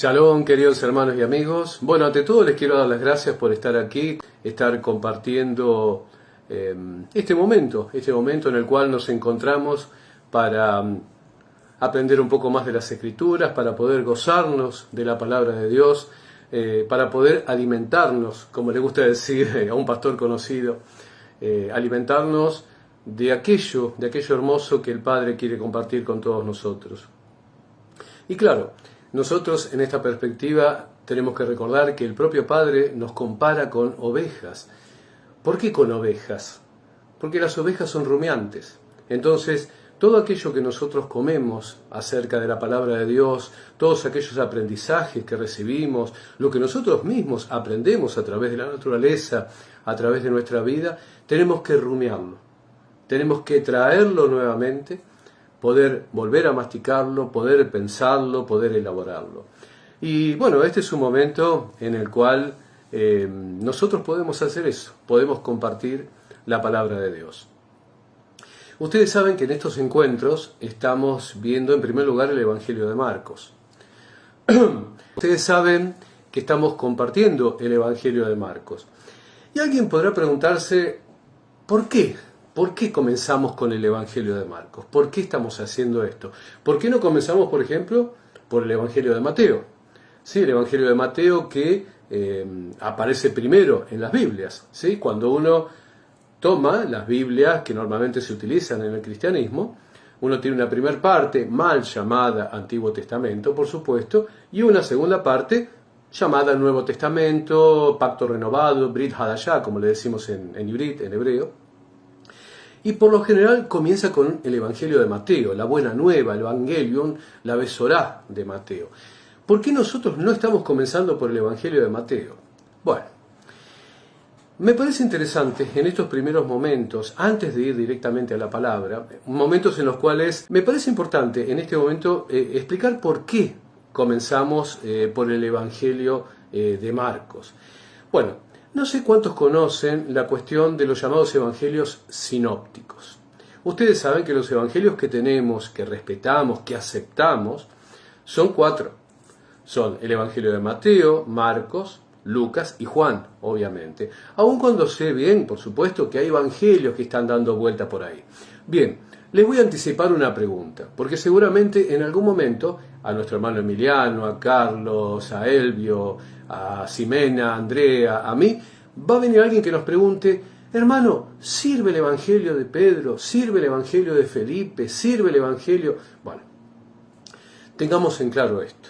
Shalom, queridos hermanos y amigos. Bueno, ante todo les quiero dar las gracias por estar aquí, estar compartiendo este momento en el cual nos encontramos para aprender un poco más de las Escrituras, para poder gozarnos de la palabra de Dios, para poder alimentarnos, como le gusta decir a un pastor conocido, alimentarnos de aquello hermoso que el Padre quiere compartir con todos nosotros. Y claro, nosotros en esta perspectiva tenemos que recordar que el propio Padre nos compara con ovejas. ¿Por qué con ovejas? Porque las ovejas son rumiantes. Entonces, todo aquello que nosotros comemos acerca de la palabra de Dios, todos aquellos aprendizajes que recibimos, lo que nosotros mismos aprendemos a través de la naturaleza, a través de nuestra vida, tenemos que rumiarlo. Tenemos que traerlo nuevamente, poder volver a masticarlo, poder pensarlo, poder elaborarlo. Y bueno, este es un momento en el cual nosotros podemos hacer eso, podemos compartir la palabra de Dios. Ustedes saben que en estos encuentros estamos viendo en primer lugar el Evangelio de Marcos. Ustedes saben que estamos compartiendo el Evangelio de Marcos. Y alguien podrá preguntarse, ¿por qué? ¿Por qué comenzamos con el Evangelio de Marcos? ¿Por qué estamos haciendo esto? ¿Por qué no comenzamos, por ejemplo, por el Evangelio de Mateo? Sí, el Evangelio de Mateo que aparece primero en las Biblias. ¿Sí? Cuando uno toma las Biblias que normalmente se utilizan en el cristianismo, uno tiene una primera parte mal llamada Antiguo Testamento, por supuesto, y una segunda parte llamada Nuevo Testamento, Pacto Renovado, Brit Hadashah, como le decimos en hebreo. Y por lo general comienza con el Evangelio de Mateo, la buena nueva, el Evangelium, la Besorá de Mateo. ¿Por qué nosotros no estamos comenzando por el Evangelio de Mateo? Bueno, me parece interesante en estos primeros momentos, antes de ir directamente a la palabra, momentos en los cuales me parece importante en este momento explicar por qué comenzamos por el Evangelio de Marcos. Bueno, no sé cuántos conocen la cuestión de los llamados evangelios sinópticos. Ustedes saben que los evangelios que tenemos, que respetamos, que aceptamos, son 4. Son el Evangelio de Mateo, Marcos, Lucas y Juan, obviamente. Aun cuando sé bien, por supuesto, que hay evangelios que están dando vuelta por ahí. Bien, les voy a anticipar una pregunta, porque seguramente en algún momento a nuestro hermano Emiliano, a Carlos, a Elvio, a Ximena, a Andrea, a mí, va a venir alguien que nos pregunte, hermano, ¿sirve el Evangelio de Pedro? ¿Sirve el Evangelio de Felipe? ¿Sirve el Evangelio? Bueno, tengamos en claro esto.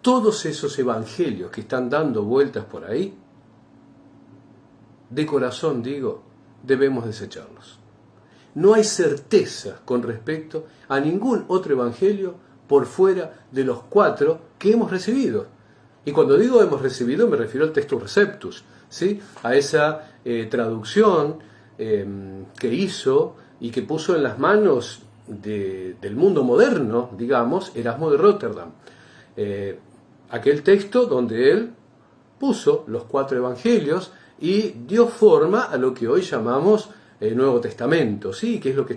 Todos esos evangelios que están dando vueltas por ahí, de corazón digo, debemos desecharlos. No hay certeza con respecto a ningún otro evangelio por fuera de los 4 que hemos recibido. Y cuando digo hemos recibido me refiero al Textus Receptus, ¿sí? A esa traducción que hizo y que puso en las manos del mundo moderno, digamos, Erasmo de Rotterdam. Aquel texto donde él puso los 4 evangelios y dio forma a lo que hoy llamamos el Nuevo Testamento, ¿sí? Que es lo que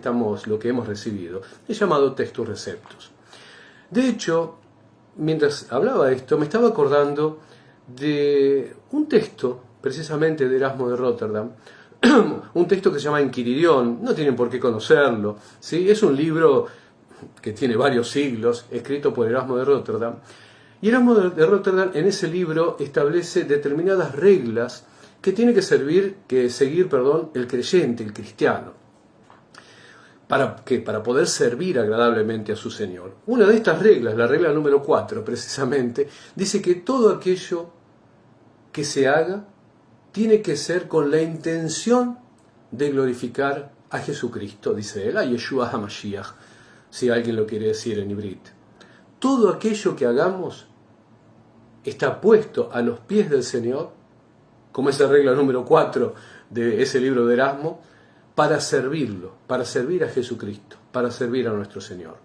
hemos recibido. Es llamado Textus Receptus. De hecho, mientras hablaba esto, me estaba acordando de un texto, precisamente de Erasmo de Rotterdam, un texto que se llama Enquiridión, no tienen por qué conocerlo, ¿sí? Es un libro que tiene varios siglos, escrito por Erasmo de Rotterdam, y Erasmo de Rotterdam en ese libro establece determinadas reglas que tiene que seguir el creyente, el cristiano, para poder servir agradablemente a su Señor. Una de estas reglas, la regla número 4 precisamente, dice que todo aquello que se haga tiene que ser con la intención de glorificar a Jesucristo, dice él, a Yeshua HaMashiach, si alguien lo quiere decir en ibrit. Todo aquello que hagamos está puesto a los pies del Señor, como esa regla número 4 de ese libro de Erasmo, para servirlo, para servir a Jesucristo, para servir a nuestro Señor.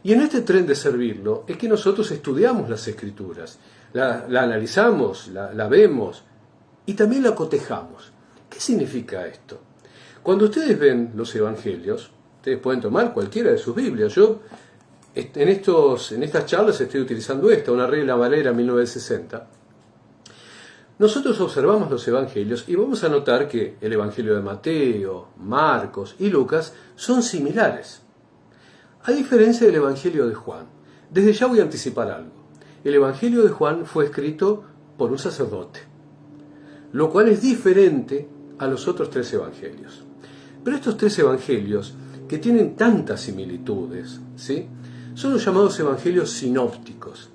Y en este tren de servirlo es que nosotros estudiamos las Escrituras, la analizamos, la vemos y también la cotejamos. ¿Qué significa esto? Cuando ustedes ven los Evangelios, ustedes pueden tomar cualquiera de sus Biblias. Yo en estas charlas estoy utilizando una Regla Valera 1960. Nosotros observamos los evangelios y vamos a notar que el evangelio de Mateo, Marcos y Lucas son similares, a diferencia del evangelio de Juan. Desde ya voy a anticipar algo. El evangelio de Juan fue escrito por un sacerdote, lo cual es diferente a los otros 3 evangelios. Pero estos 3 evangelios, que tienen tantas similitudes, ¿sí?, son los llamados evangelios sinópticos.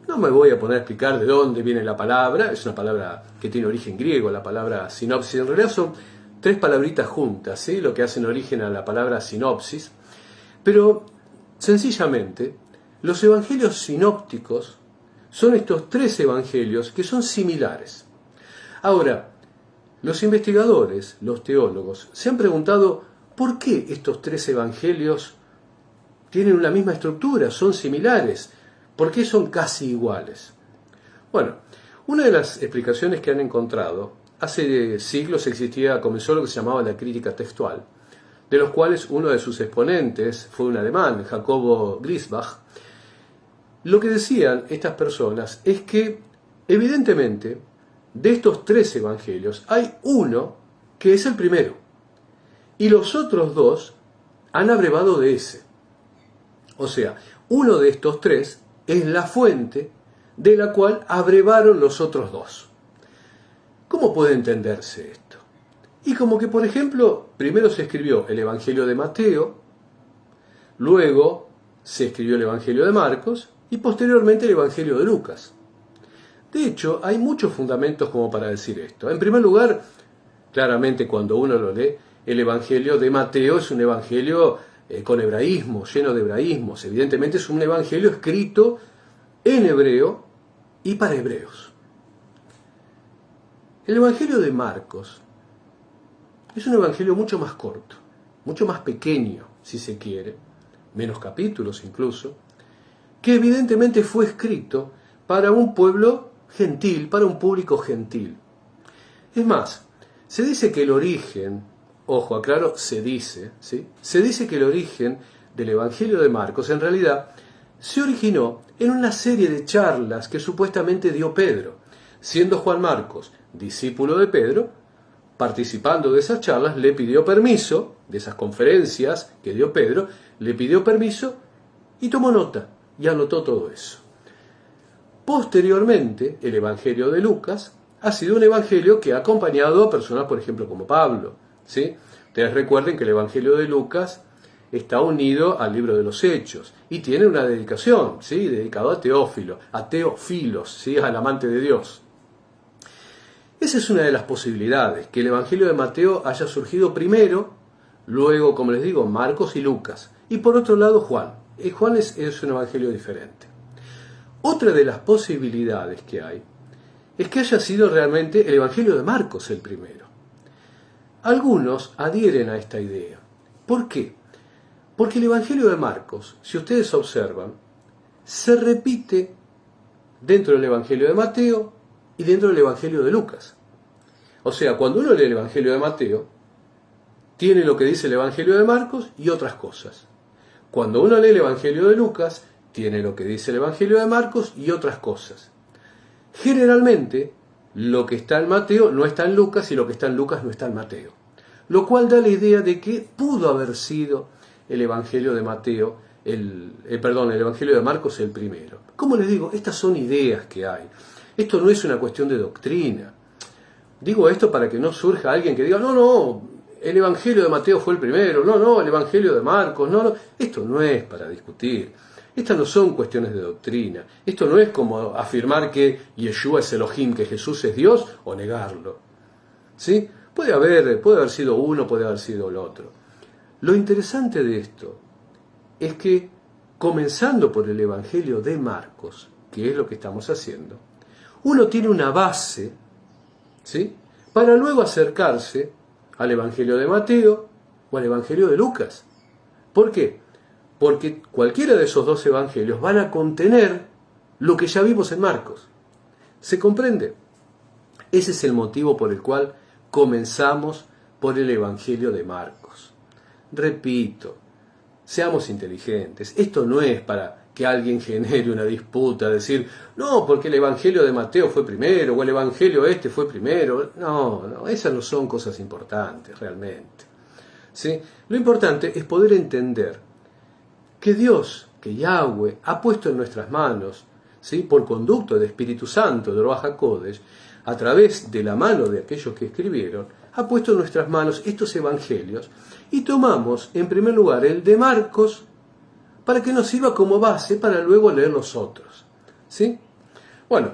No me voy a poner a explicar de dónde viene la palabra, es una palabra que tiene origen griego, la palabra sinopsis. En realidad son 3 palabritas juntas, ¿sí?, lo que hacen origen a la palabra sinopsis. Pero, sencillamente, los evangelios sinópticos son estos 3 evangelios que son similares. Ahora, los investigadores, los teólogos, se han preguntado por qué estos 3 evangelios tienen una misma estructura, son similares. ¿Por qué son casi iguales? Bueno, una de las explicaciones que han encontrado, hace siglos comenzó lo que se llamaba la crítica textual, de los cuales uno de sus exponentes fue un alemán, Jacobo Griesbach. Lo que decían estas personas es que, evidentemente, de estos 3 evangelios hay uno que es el primero, y los otros 2 han abrevado de ese. O sea, uno de estos 3 es la fuente de la cual abrevaron los otros 2. ¿Cómo puede entenderse esto? Y como que, por ejemplo, primero se escribió el Evangelio de Mateo, luego se escribió el Evangelio de Marcos y posteriormente el Evangelio de Lucas. De hecho, hay muchos fundamentos como para decir esto. En primer lugar, claramente cuando uno lo lee, el Evangelio de Mateo es un evangelio con hebraísmos, lleno de hebraísmos. Evidentemente es un evangelio escrito en hebreo y para hebreos. El evangelio de Marcos es un evangelio mucho más corto, mucho más pequeño, si se quiere, menos capítulos incluso, que evidentemente fue escrito para un pueblo gentil, para un público gentil. Es más, se dice que el origen, ojo, aclaro, se dice, ¿sí?, se dice que el origen del Evangelio de Marcos en realidad se originó en una serie de charlas que supuestamente dio Pedro. Siendo Juan Marcos discípulo de Pedro, participando de esas charlas, le pidió permiso, de esas conferencias que dio Pedro, le pidió permiso y tomó nota y anotó todo eso. Posteriormente, el Evangelio de Lucas ha sido un evangelio que ha acompañado a personas, por ejemplo, como Pablo, ¿sí? Ustedes recuerden que el Evangelio de Lucas está unido al libro de los Hechos y tiene una dedicación, ¿sí?, dedicado a Teófilo, a Teófilos, ¿sí?, al amante de Dios. Esa es una de las posibilidades, que el Evangelio de Mateo haya surgido primero, luego, como les digo, Marcos y Lucas, y por otro lado Juan. Juan es un evangelio diferente. Otra de las posibilidades que hay es que haya sido realmente el Evangelio de Marcos el primero. Algunos adhieren a esta idea. ¿Por qué? Porque el Evangelio de Marcos, si ustedes observan, se repite dentro del Evangelio de Mateo y dentro del Evangelio de Lucas. O sea, cuando uno lee el Evangelio de Mateo, tiene lo que dice el Evangelio de Marcos y otras cosas. Cuando uno lee el Evangelio de Lucas, tiene lo que dice el Evangelio de Marcos y otras cosas. Generalmente, lo que está en Mateo no está en Lucas y lo que está en Lucas no está en Mateo. Lo cual da la idea de que pudo haber sido el Evangelio de Mateo, el Evangelio de Marcos el primero. Como les digo, estas son ideas que hay. Esto no es una cuestión de doctrina. Digo esto para que no surja alguien que diga, no, el Evangelio de Mateo fue el primero, no, el Evangelio de Marcos, no. Esto no es para discutir. Estas no son cuestiones de doctrina. Esto no es como afirmar que Yeshua es Elohim, que Jesús es Dios, o negarlo. ¿Sí? Puede haber sido uno, puede haber sido el otro. Lo interesante de esto es que, comenzando por el Evangelio de Marcos, que es lo que estamos haciendo, uno tiene una base, ¿sí?, para luego acercarse al Evangelio de Mateo o al Evangelio de Lucas. ¿Por qué? Porque cualquiera de esos dos evangelios van a contener lo que ya vimos en Marcos. ¿Se comprende? Ese es el motivo por el cual comenzamos por el Evangelio de Marcos. Repito, seamos inteligentes. Esto no es para que alguien genere una disputa, decir, no, porque el Evangelio de Mateo fue primero, o el Evangelio este fue primero. No, esas no son cosas importantes realmente. ¿Sí? Lo importante es poder entender que Dios, que Yahweh, ha puesto en nuestras manos, ¿sí?, por conducto del Espíritu Santo, de Ruach HaKodesh, a través de la mano de aquellos que escribieron, ha puesto en nuestras manos estos evangelios, y tomamos en primer lugar el de Marcos para que nos sirva como base para luego leer los otros. ¿Sí? Bueno,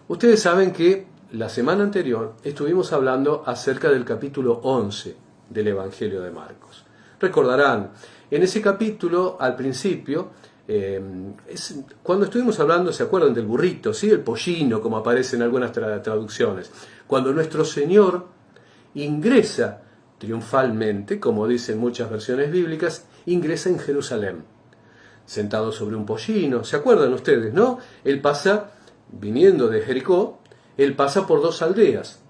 ustedes saben que la semana anterior estuvimos hablando acerca del capítulo 11 del Evangelio de Marcos. Recordarán, en ese capítulo, al principio, cuando estuvimos hablando, ¿se acuerdan del burrito? ¿Sí? El pollino, como aparece en algunas traducciones. Cuando nuestro Señor ingresa triunfalmente, como dicen muchas versiones bíblicas, ingresa en Jerusalén, sentado sobre un pollino. ¿Se acuerdan ustedes, no? Él pasa, viniendo de Jericó, él pasa por dos aldeas,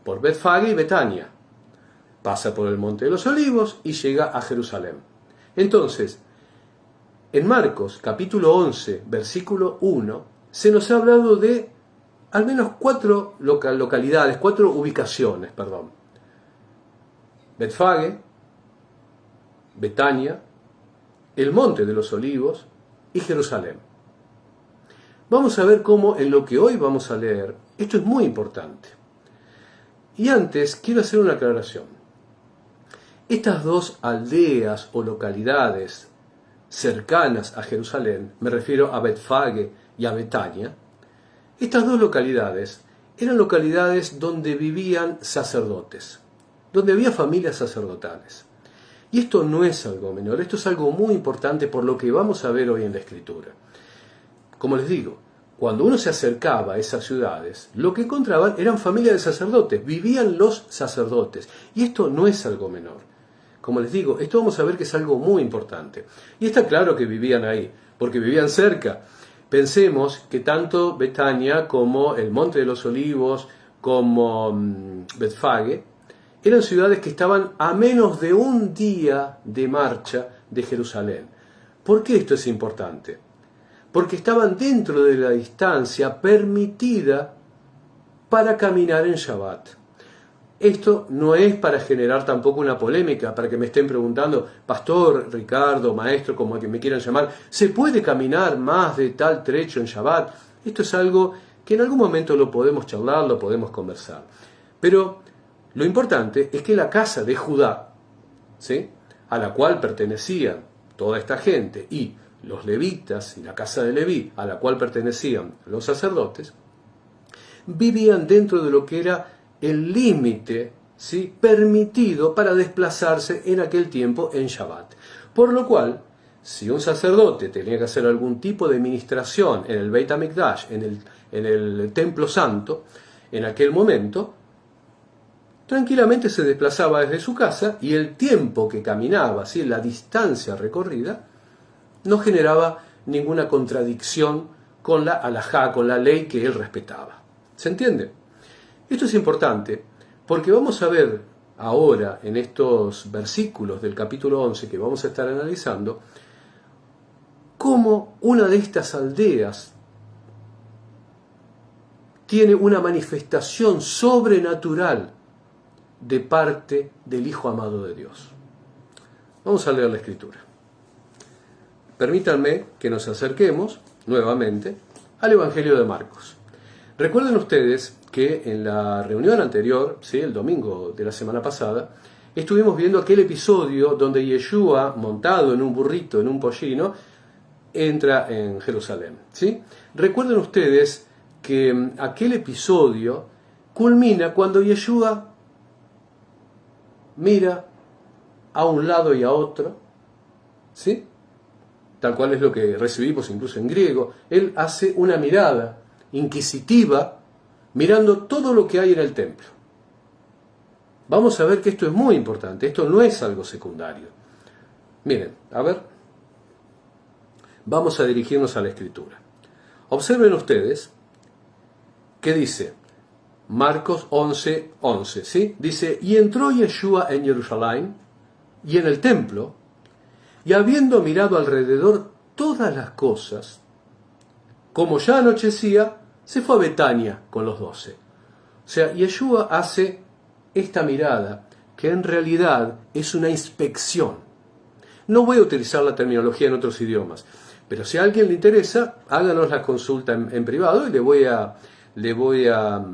por Betfage y Betania. Pasa por el Monte de los Olivos y llega a Jerusalén. Entonces, en Marcos, capítulo 11, versículo 1, se nos ha hablado de al menos cuatro localidades, cuatro ubicaciones, perdón. Betfage, Betania, el Monte de los Olivos y Jerusalén. Vamos a ver cómo en lo que hoy vamos a leer, esto es muy importante. Y antes quiero hacer una aclaración. Estas dos aldeas o localidades cercanas a Jerusalén, me refiero a Betfage y a Betania, estas dos localidades eran localidades donde vivían sacerdotes, donde había familias sacerdotales. Y esto no es algo menor, esto es algo muy importante por lo que vamos a ver hoy en la Escritura. Como les digo, cuando uno se acercaba a esas ciudades, lo que encontraban eran familias de sacerdotes, vivían los sacerdotes. Y esto no es algo menor. Como les digo, esto vamos a ver que es algo muy importante. Y está claro que vivían ahí, porque vivían cerca. Pensemos que tanto Betania como el Monte de los Olivos, como Betfage, eran ciudades que estaban a menos de un día de marcha de Jerusalén. ¿Por qué esto es importante? Porque estaban dentro de la distancia permitida para caminar en Shabbat. Esto no es para generar tampoco una polémica, para que me estén preguntando, pastor, Ricardo, maestro, como que me quieran llamar, ¿se puede caminar más de tal trecho en Shabbat? Esto es algo que en algún momento lo podemos charlar, lo podemos conversar. Pero lo importante es que la casa de Judá, ¿sí?, a la cual pertenecían toda esta gente, y los levitas y la casa de Leví, a la cual pertenecían los sacerdotes, vivían dentro de lo que era el límite, ¿sí?, permitido para desplazarse en aquel tiempo en Shabbat. Por lo cual, si un sacerdote tenía que hacer algún tipo de ministración en el Beit HaMikdash, en el Templo Santo, en aquel momento, tranquilamente se desplazaba desde su casa y el tiempo que caminaba, ¿sí?, la distancia recorrida, no generaba ninguna contradicción con la halajá, con la ley que él respetaba. ¿Se entiende? Esto es importante porque vamos a ver ahora en estos versículos del capítulo 11 que vamos a estar analizando cómo una de estas aldeas tiene una manifestación sobrenatural de parte del Hijo amado de Dios. Vamos a leer la Escritura. Permítanme que nos acerquemos nuevamente al Evangelio de Marcos. Recuerden ustedes que en la reunión anterior, ¿sí?, el domingo de la semana pasada, estuvimos viendo aquel episodio donde Yeshua, montado en un burrito, en un pollino, entra en Jerusalén, ¿sí? Recuerden ustedes que aquel episodio culmina cuando Yeshua mira a un lado y a otro, ¿sí?, tal cual es lo que recibimos incluso en griego. Él hace una mirada inquisitiva mirando todo lo que hay en el templo. Vamos a ver que esto es muy importante, esto no es algo secundario. Miren, a ver, vamos a dirigirnos a la Escritura. Observen ustedes que dice Marcos 11:11, ¿sí? Dice, y entró Yeshua en Jerusalén y en el templo, Y habiendo mirado alrededor todas las cosas, como ya anochecía, se fue a Betania con los 12. O sea, Yeshua hace esta mirada, que en realidad es una inspección. No voy a utilizar la terminología en otros idiomas, pero si a alguien le interesa, háganos la consulta en privado y le voy a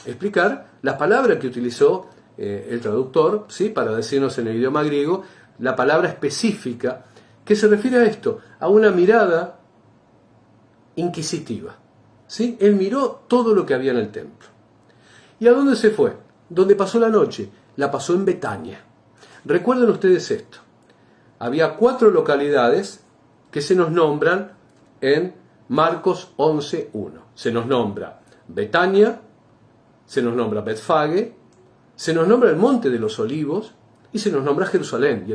explicar la palabra que utilizó el traductor, ¿sí?, para decirnos en el idioma griego, la palabra específica que se refiere a esto, a una mirada inquisitiva. ¿Sí? Él miró todo lo que había en el templo. ¿Y a dónde se fue? ¿Dónde pasó la noche? La pasó en Betania. Recuerden ustedes esto. Había 4 localidades que se nos nombran en Marcos 11:1. Se nos nombra Betania, se nos nombra Betfage, se nos nombra el Monte de los Olivos y se nos nombra Jerusalén.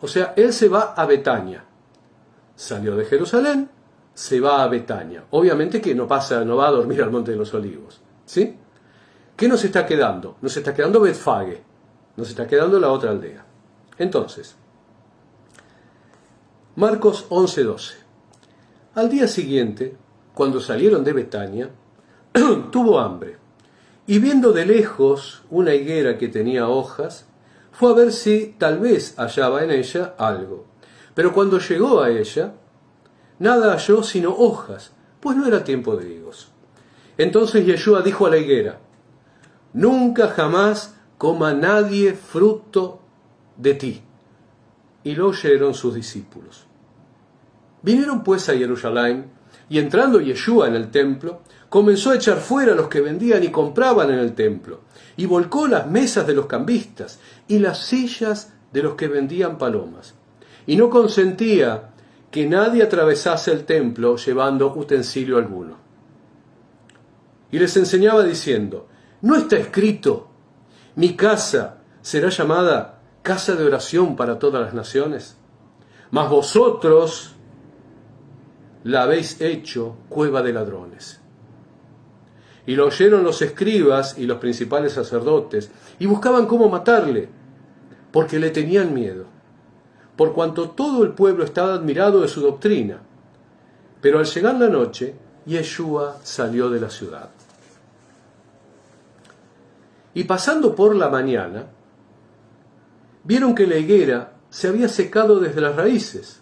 O sea, él se va a Betania. Salió de Jerusalén, se va a Betania. Obviamente que no va a dormir al Monte de los Olivos. ¿Sí? ¿Qué nos está quedando? Nos está quedando Betfage. Nos está quedando la otra aldea. Entonces, Marcos 11:12. Al día siguiente, cuando salieron de Betania, tuvo hambre. Y viendo de lejos una higuera que tenía hojas, fue a ver si tal vez hallaba en ella algo. Pero cuando llegó a ella, nada halló sino hojas, pues no era tiempo de higos. Entonces Yeshua dijo a la higuera: nunca jamás coma nadie fruto de ti. Y lo oyeron sus discípulos. Vinieron pues a Jerusalén, y entrando Yeshua en el templo, comenzó a echar fuera a los que vendían y compraban en el templo, y volcó las mesas de los cambistas y las sillas de los que vendían palomas. Y no consentía que nadie atravesase el templo llevando utensilio alguno. Y les enseñaba diciendo: ¿no está escrito, mi casa será llamada casa de oración para todas las naciones? Mas vosotros la habéis hecho cueva de ladrones. Y lo oyeron los escribas y los principales sacerdotes, y buscaban cómo matarle, porque le tenían miedo, por cuanto todo el pueblo estaba admirado de su doctrina. Pero al llegar la noche, Yeshua salió de la ciudad. Y pasando por la mañana, vieron que la higuera se había secado desde las raíces.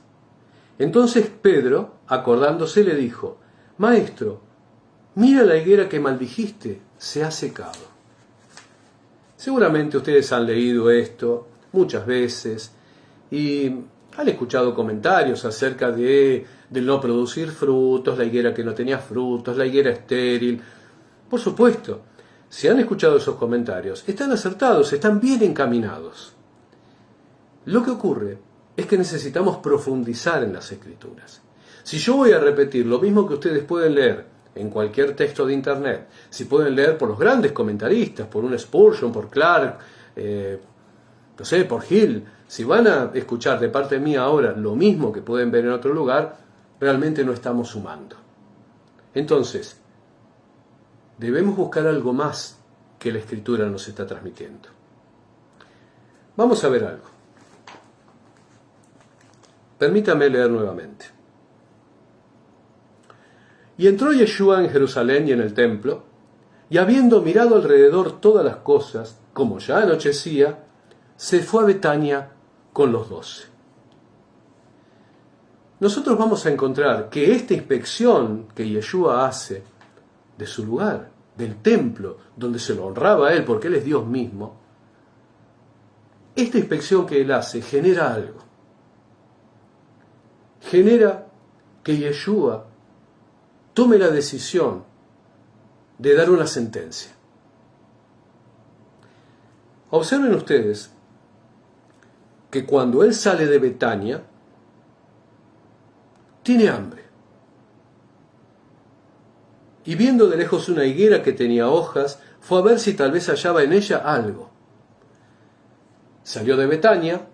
Entonces Pedro, acordándose, le dijo: Maestro, mira la higuera que maldijiste, se ha secado. Seguramente ustedes han leído esto muchas veces y han escuchado comentarios acerca del no producir frutos, la higuera que no tenía frutos, la higuera estéril. Por supuesto, si han escuchado esos comentarios, están acertados, están bien encaminados. Lo que ocurre es que necesitamos profundizar en las Escrituras. Si yo voy a repetir lo mismo que ustedes pueden leer en cualquier texto de internet, si pueden leer por los grandes comentaristas, por un Spurgeon, por Clark, por Hill, si van a escuchar de parte mía ahora lo mismo que pueden ver en otro lugar, realmente no estamos sumando. Entonces, debemos buscar algo más que la Escritura nos está transmitiendo. Vamos a ver algo. Permítame leer nuevamente. Y entró Yeshua en Jerusalén y en el templo, y habiendo mirado alrededor todas las cosas, como ya anochecía, se fue a Betania con los 12. Nosotros vamos a encontrar que esta inspección que Yeshua hace de su lugar, del templo, donde se lo honraba a él porque él es Dios mismo, esta inspección que él hace genera algo. Genera que Yeshua tome la decisión de dar una sentencia. Observen ustedes que cuando él sale de Betania, tiene hambre. Y viendo de lejos una higuera que tenía hojas, fue a ver si tal vez hallaba en ella algo. Salió de Betania,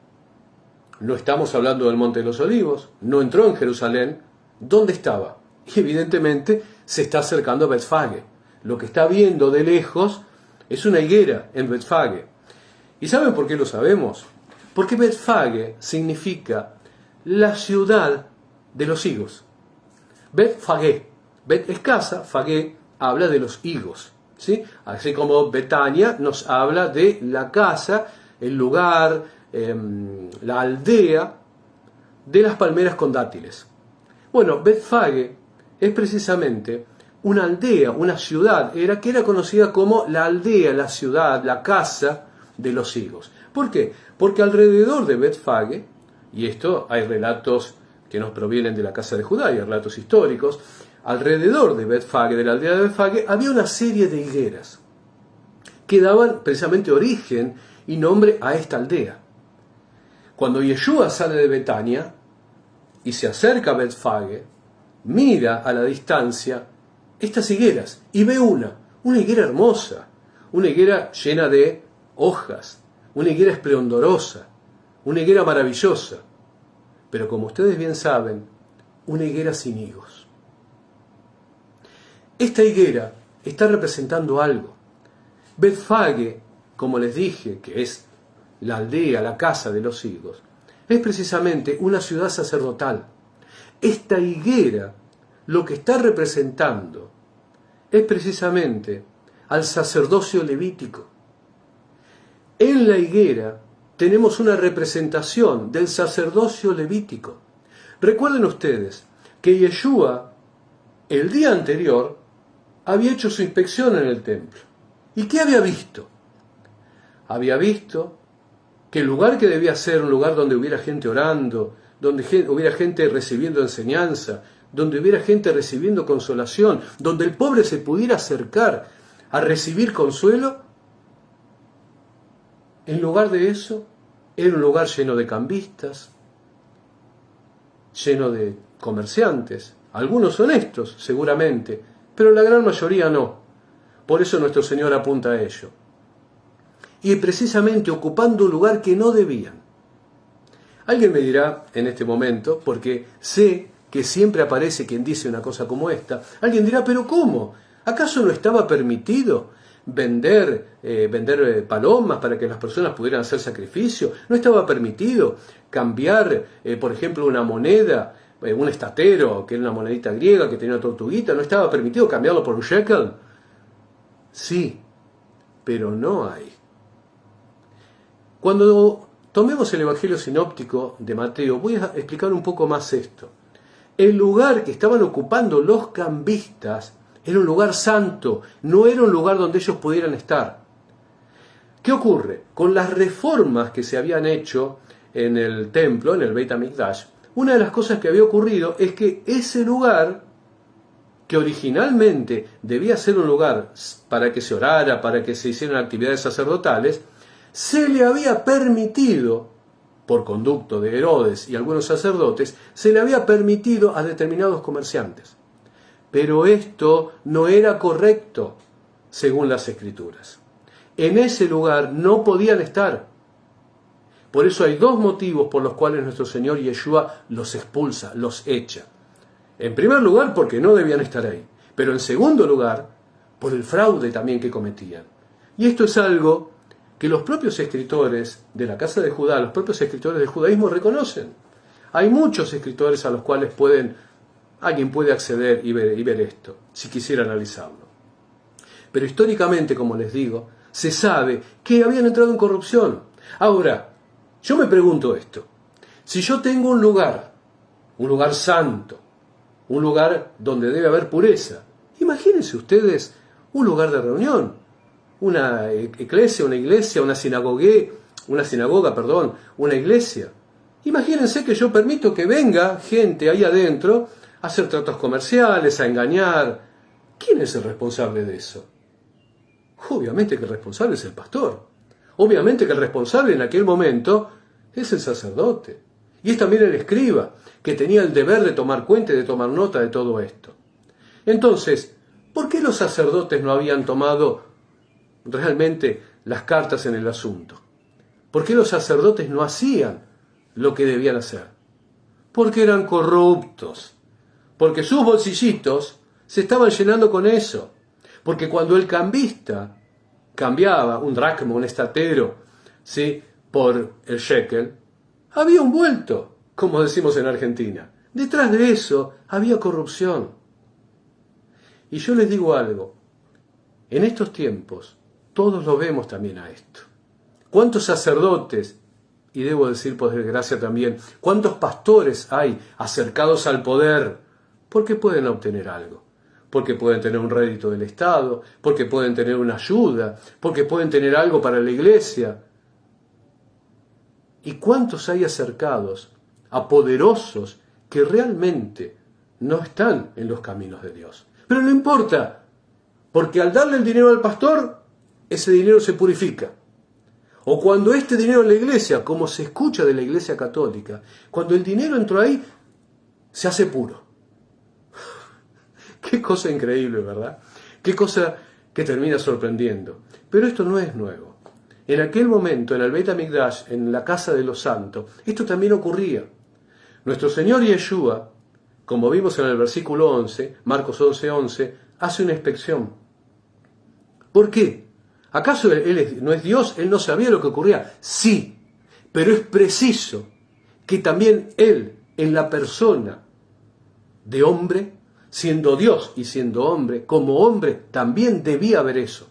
no estamos hablando del Monte de los Olivos, no entró en Jerusalén. ¿Dónde estaba? Y evidentemente se está acercando a Betfage. Lo que está viendo de lejos es una higuera en Betfage. ¿Y saben por qué lo sabemos? Porque Betfage significa la ciudad de los higos. Betfage. Bet es casa, Fage habla de los higos. ¿Sí? Así como Betania nos habla de la casa, el lugar, la aldea de las palmeras con dátiles. Bueno, Betfage es precisamente una aldea, una ciudad, que era conocida como la aldea, la ciudad, la casa de los higos. ¿Por qué? Porque alrededor de Betfage, y esto hay relatos que nos provienen de la casa de Judá, y relatos históricos, alrededor de Betfage, de la aldea de Betfage, había una serie de higueras que daban precisamente origen y nombre a esta aldea. Cuando Yeshua sale de Betania y se acerca a Betfage, mira a la distancia estas higueras y ve una higuera hermosa, una higuera llena de hojas, una higuera esplendorosa, una higuera maravillosa, pero como ustedes bien saben, una higuera sin higos. Esta higuera está representando algo. Betfage, como les dije, que es la aldea, la casa de los higos, es precisamente una ciudad sacerdotal. Esta higuera lo que está representando es precisamente al sacerdocio levítico. En la higuera tenemos una representación del sacerdocio levítico. Recuerden ustedes que Yeshua, el día anterior, había hecho su inspección en el templo. ¿Y qué había visto? Había visto que el lugar que debía ser un lugar donde hubiera gente orando, donde hubiera gente recibiendo enseñanza, donde hubiera gente recibiendo consolación, donde el pobre se pudiera acercar a recibir consuelo, en lugar de eso, era un lugar lleno de cambistas, lleno de comerciantes, algunos honestos seguramente, pero la gran mayoría no. Por eso nuestro Señor apunta a ello. Y precisamente ocupando un lugar que no debían. Alguien me dirá en este momento, porque sé que siempre aparece quien dice una cosa como esta, alguien dirá, ¿pero cómo? ¿Acaso no estaba permitido vender palomas para que las personas pudieran hacer sacrificio? ¿No estaba permitido cambiar, por ejemplo, una moneda, un estatero, que era una monedita griega que tenía una tortuguita? ¿No estaba permitido cambiarlo por un shekel? Sí, pero no hay. Cuando tomemos el Evangelio sinóptico de Mateo, voy a explicar un poco más esto. El lugar que estaban ocupando los cambistas era un lugar santo, no era un lugar donde ellos pudieran estar. ¿Qué ocurre? Con las reformas que se habían hecho en el templo, en el Beit HaMikdash, una de las cosas que había ocurrido es que ese lugar, que originalmente debía ser un lugar para que se orara, para que se hicieran actividades sacerdotales, se le había permitido, por conducto de Herodes y algunos sacerdotes, se le había permitido a determinados comerciantes. Pero esto no era correcto, según las Escrituras. En ese lugar no podían estar. Por eso hay dos motivos por los cuales nuestro Señor Yeshua los expulsa, los echa. En primer lugar, porque no debían estar ahí. Pero en segundo lugar, por el fraude también que cometían. Y esto es algo que los propios escritores de la casa de Judá, los propios escritores del judaísmo reconocen. Hay muchos escritores a los cuales alguien puede acceder y ver esto, si quisiera analizarlo. Pero históricamente, como les digo, se sabe que habían entrado en corrupción. Ahora, yo me pregunto esto. Si yo tengo un lugar santo, un lugar donde debe haber pureza, imagínense ustedes un lugar de reunión, una iglesia, una iglesia. Imagínense que yo permito que venga gente ahí adentro a hacer tratos comerciales, a engañar. ¿Quién es el responsable de eso? Obviamente que el responsable es el pastor. Obviamente que el responsable en aquel momento es el sacerdote. Y es también el escriba, que tenía el deber de tomar cuenta y de tomar nota de todo esto. Entonces, ¿por qué los sacerdotes no habían tomado realmente las cartas en el asunto? ¿Por qué los sacerdotes no hacían lo que debían hacer? Porque eran corruptos. Porque sus bolsillitos se estaban llenando con eso. Porque cuando el cambista cambiaba un dracma, un estatero, ¿sí?, por el shekel, había un vuelto, como decimos en Argentina. Detrás de eso había corrupción. Y yo les digo algo, en estos tiempos todos lo vemos también a esto. ¿Cuántos sacerdotes, y debo decir por desgracia también, cuántos pastores hay acercados al poder porque pueden obtener algo? Porque pueden tener un rédito del Estado, porque pueden tener una ayuda, porque pueden tener algo para la iglesia. ¿Y cuántos hay acercados a poderosos que realmente no están en los caminos de Dios? Pero no importa, porque al darle el dinero al pastor, ese dinero se purifica. O cuando este dinero en la iglesia, como se escucha de la iglesia católica, cuando el dinero entró ahí, se hace puro. Qué cosa increíble, ¿verdad? Qué cosa que termina sorprendiendo. Pero esto no es nuevo. En aquel momento, en el Beit HaMikdash, en la casa de los santos, esto también ocurría. Nuestro Señor Yeshua, como vimos en el versículo 11, Marcos 11:11, hace una inspección. ¿Por qué? ¿Acaso Él no es Dios? ¿Él no sabía lo que ocurría? Sí, pero es preciso que también Él, en la persona de hombre, siendo Dios y siendo hombre, como hombre, también debía ver eso.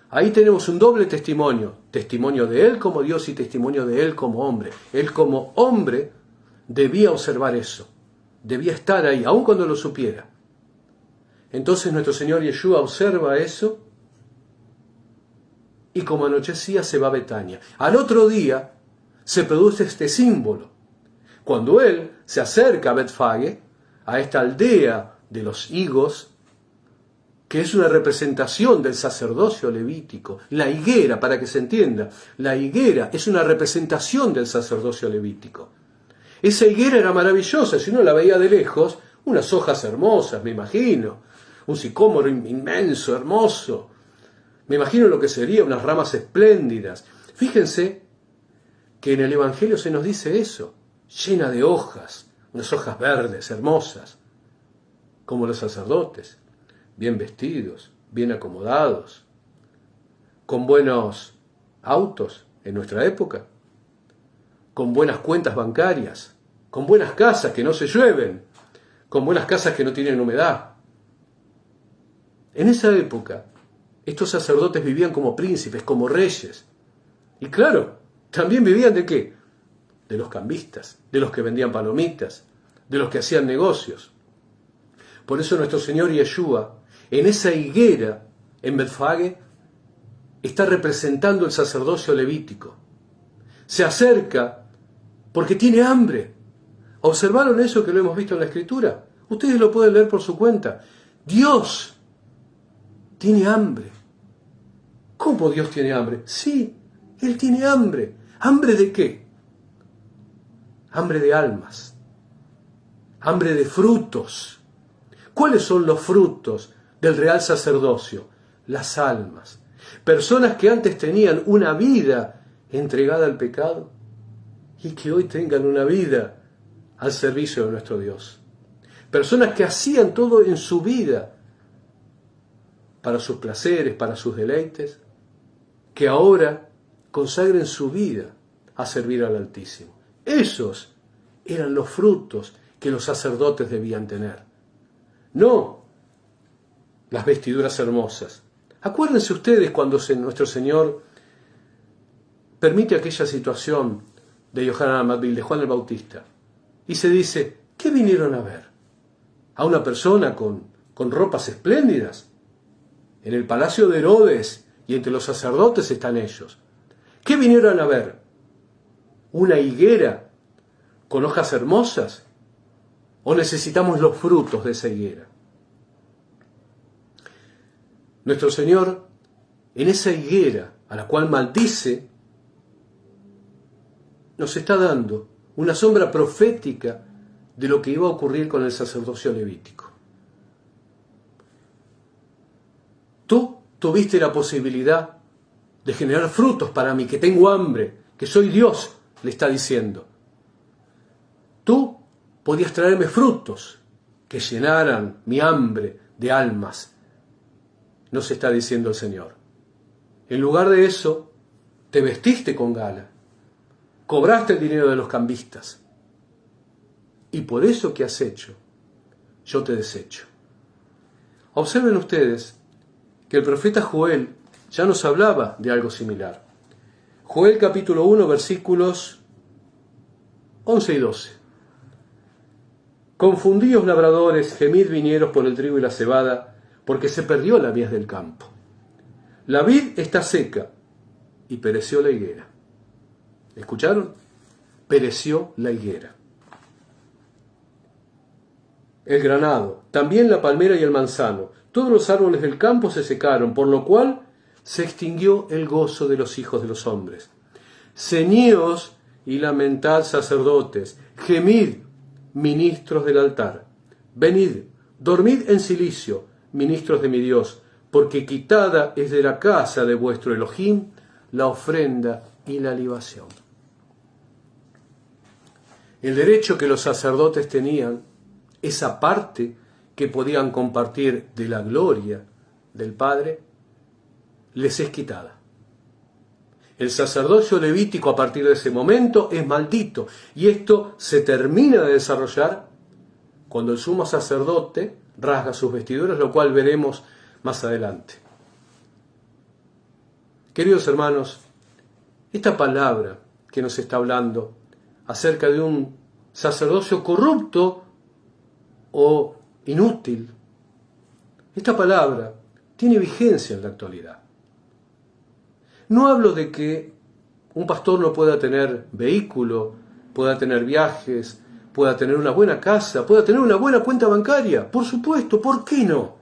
Ahí tenemos un doble testimonio, testimonio de Él como Dios y testimonio de Él como hombre. Él como hombre debía observar eso, debía estar ahí, aun cuando lo supiera. Entonces nuestro Señor Yeshua observa eso y como anochecía se va a Betania. Al otro día se produce este símbolo. Cuando Él se acerca a Betfage, a esta aldea de los higos, que es una representación del sacerdocio levítico. La higuera, para que se entienda, la higuera es una representación del sacerdocio levítico. Esa higuera era maravillosa, si uno la veía de lejos, unas hojas hermosas, me imagino, un sicómoro inmenso, hermoso. Me imagino lo que sería, unas ramas espléndidas. Fíjense que en el Evangelio se nos dice eso, llena de hojas, unas hojas verdes, hermosas, como los sacerdotes, bien vestidos, bien acomodados, con buenos autos en nuestra época, con buenas cuentas bancarias, con buenas casas que no se llueven, con buenas casas que no tienen humedad. En esa época, estos sacerdotes vivían como príncipes, como reyes. Y claro, también vivían ¿de qué? De los cambistas, de los que vendían palomitas, de los que hacían negocios. Por eso nuestro Señor Yeshua, en esa higuera, en Betfage, está representando el sacerdocio levítico. Se acerca porque tiene hambre. ¿Observaron eso que lo hemos visto en la Escritura? Ustedes lo pueden leer por su cuenta. Dios tiene hambre. ¿Cómo Dios tiene hambre? Sí, Él tiene hambre. ¿Hambre de qué? Hambre de almas. Hambre de frutos. ¿Cuáles son los frutos del real sacerdocio? Las almas. Personas que antes tenían una vida entregada al pecado y que hoy tengan una vida al servicio de nuestro Dios. Personas que hacían todo en su vida para sus placeres, para sus deleites, que ahora consagren su vida a servir al Altísimo. Esos eran los frutos que los sacerdotes debían tener. No las vestiduras hermosas. Acuérdense ustedes cuando nuestro Señor permite aquella situación de Yohanan Amadbil, de Juan el Bautista, y se dice, ¿qué vinieron a ver? ¿A una persona con ropas espléndidas? En el palacio de Herodes y entre los sacerdotes están ellos. ¿Qué vinieron a ver? ¿Una higuera con hojas hermosas? ¿O necesitamos los frutos de esa higuera? Nuestro Señor, en esa higuera a la cual maldice, nos está dando una sombra profética de lo que iba a ocurrir con el sacerdocio levítico. Tú tuviste la posibilidad de generar frutos para mí, que tengo hambre, que soy Dios, le está diciendo. Tú podías traerme frutos que llenaran mi hambre de almas, nos está diciendo el Señor. En lugar de eso, te vestiste con gala, cobraste el dinero de los cambistas. Y por eso que has hecho, yo te desecho. Observen ustedes que el profeta Joel ya nos hablaba de algo similar. Joel capítulo 1, versículos 11 y 12. Confundíos labradores, gemid viñeros por el trigo y la cebada, porque se perdió la mies del campo. La vid está seca y pereció la higuera. ¿Escucharon? Pereció la higuera. El granado, también la palmera y el manzano, todos los árboles del campo se secaron, por lo cual se extinguió el gozo de los hijos de los hombres. Ceñíos y lamentad, sacerdotes, gemid, ministros del altar. Venid, dormid en cilicio, ministros de mi Dios, porque quitada es de la casa de vuestro Elohim la ofrenda y la libación. El derecho que los sacerdotes tenían, esa parte que podían compartir de la gloria del Padre, les es quitada. El sacerdocio levítico a partir de ese momento es maldito, y esto se termina de desarrollar cuando el sumo sacerdote rasga sus vestiduras, lo cual veremos más adelante. Queridos hermanos, esta palabra que nos está hablando acerca de un sacerdocio corrupto o inútil, esta palabra tiene vigencia en la actualidad. No hablo de que un pastor no pueda tener vehículo, pueda tener viajes, pueda tener una buena casa, pueda tener una buena cuenta bancaria. Por supuesto, ¿por qué no?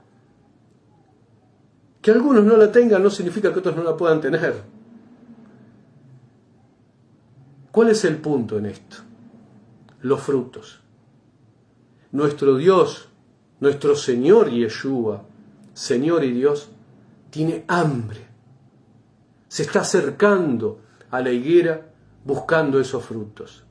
Que algunos no la tengan no significa que otros no la puedan tener. ¿Cuál es el punto en esto? Los frutos. Nuestro Dios, nuestro Señor Yeshua, Señor y Dios, tiene hambre. Se está acercando a la higuera buscando esos frutos.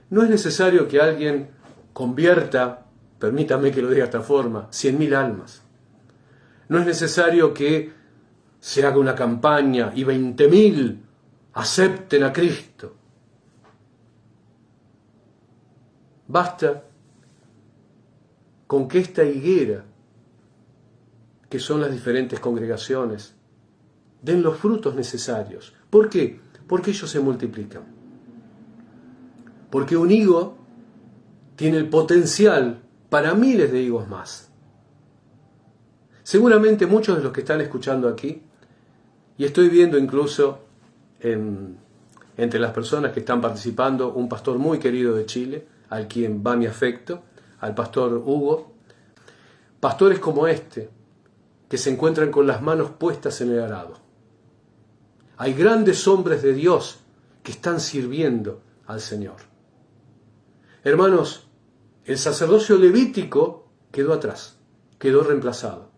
No es necesario que alguien convierta, permítame que lo diga de esta forma, 100.000 almas. No es necesario que se haga una campaña y 20.000 acepten a Cristo. Basta con que esta higuera, que son las diferentes congregaciones, den los frutos necesarios. ¿Por qué? Porque ellos se multiplican. Porque un higo tiene el potencial para miles de higos más. Seguramente muchos de los que están escuchando aquí, y estoy viendo incluso entre las personas que están participando, un pastor muy querido de Chile, al quien va mi afecto, al pastor Hugo, pastores como este, que se encuentran con las manos puestas en el arado. Hay grandes hombres de Dios que están sirviendo al Señor. Hermanos, el sacerdocio levítico quedó atrás, quedó reemplazado.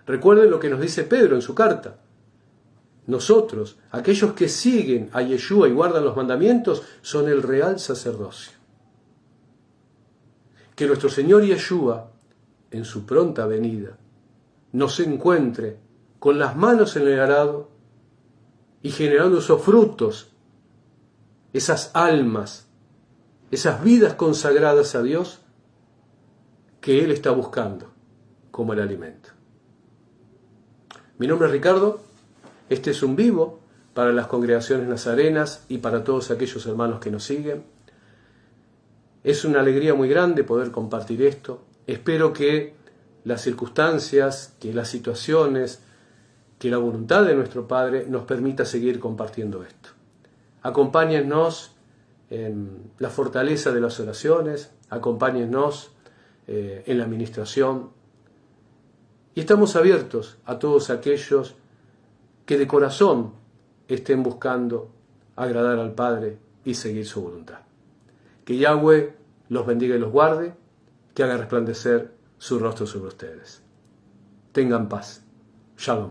Recuerden lo que nos dice Pedro en su carta. Nosotros, aquellos que siguen a Yeshua y guardan los mandamientos, son el real sacerdocio. Que nuestro Señor Yeshua, en su pronta venida, nos encuentre con las manos en el arado y generando esos frutos, esas almas, esas vidas consagradas a Dios que Él está buscando como el alimento. Mi nombre es Ricardo, este es un vivo para las congregaciones nazarenas y para todos aquellos hermanos que nos siguen. Es una alegría muy grande poder compartir esto. Espero que las circunstancias, que las situaciones, que la voluntad de nuestro Padre nos permita seguir compartiendo esto. Acompáñennos en la fortaleza de las oraciones, acompáñennos en la administración, y estamos abiertos a todos aquellos que de corazón estén buscando agradar al Padre y seguir su voluntad. Que Yahweh los bendiga y los guarde, que haga resplandecer su rostro sobre ustedes. Tengan paz. Shalom.